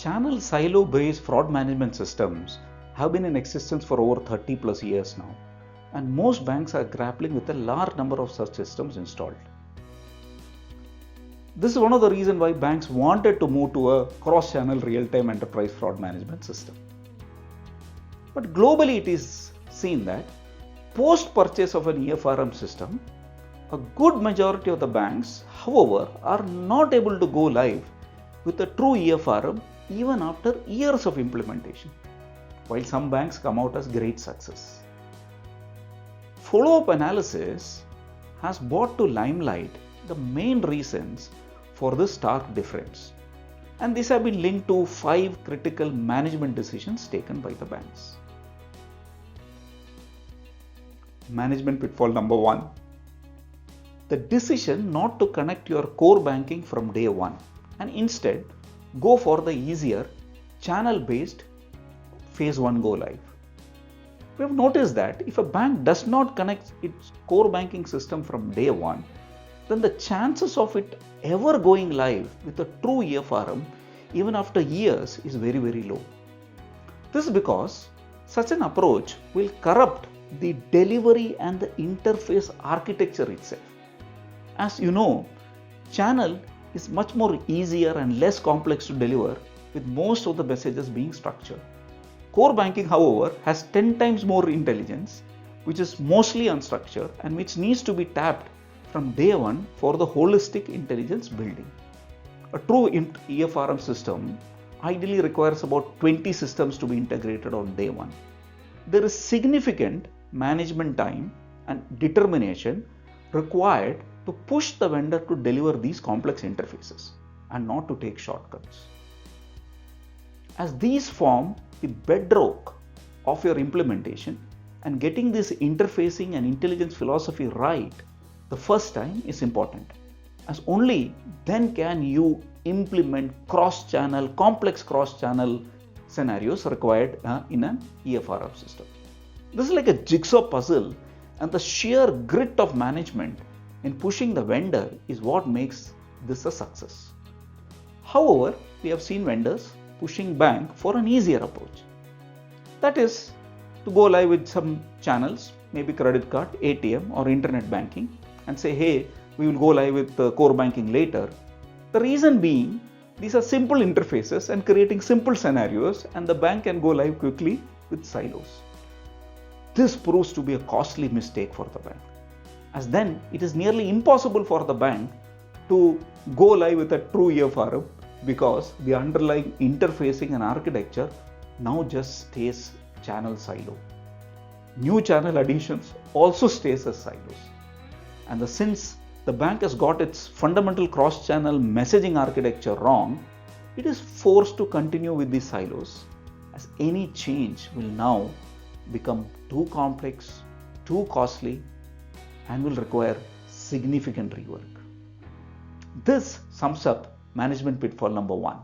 Channel silo-based fraud management systems have been in existence for over 30 plus years now, and most banks are grappling with a large number of such systems installed. This is one of the reasons why banks wanted to move to a cross-channel real-time enterprise fraud management system. But globally it is seen that post-purchase of an EFRM system, a good majority of the banks, however, are not able to go live with a true EFRM even after years of implementation, while some banks come out as great success. Follow-up analysis has brought to limelight the main reasons for this stark difference, and these have been linked to 5 critical management decisions taken by the banks. Management pitfall number 1. The decision not to connect your core banking from day one and instead go for the easier channel-based phase 1 go live. We have noticed that if a bank does not connect its core banking system from day one, then the chances of it ever going live with a true EFRM even after years is very, very low. This is because such an approach will corrupt the delivery and the interface architecture itself. As you know, channel is much more easier and less complex to deliver, with most of the messages being structured. Core banking, however, has 10 times more intelligence, which is mostly unstructured and which needs to be tapped from day one for the holistic intelligence building. A true EFRM system ideally requires about 20 systems to be integrated on day one. There is significant management time and determination required to push the vendor to deliver these complex interfaces and not to take shortcuts. As these form the bedrock of your implementation, and getting this interfacing and intelligence philosophy right the first time is important, as only then can you implement complex cross-channel scenarios required in an EFRM system. This is like a jigsaw puzzle, and the sheer grit of management in pushing the vendor is what makes this a success. However, we have seen vendors pushing bank for an easier approach. That is to go live with some channels, maybe credit card, ATM or internet banking, and say, hey, we will go live with core banking later. The reason being, these are simple interfaces and creating simple scenarios, and the bank can go live quickly with silos. This proves to be a costly mistake for the bank, as then it is nearly impossible for the bank to go live with a true EFRM because the underlying interfacing and architecture now just stays channel silo. New channel additions also stays as silos. And since the bank has got its fundamental cross-channel messaging architecture wrong, it is forced to continue with these silos, as any change will now become too complex, too costly, and will require significant rework. This sums up management pitfall number 1.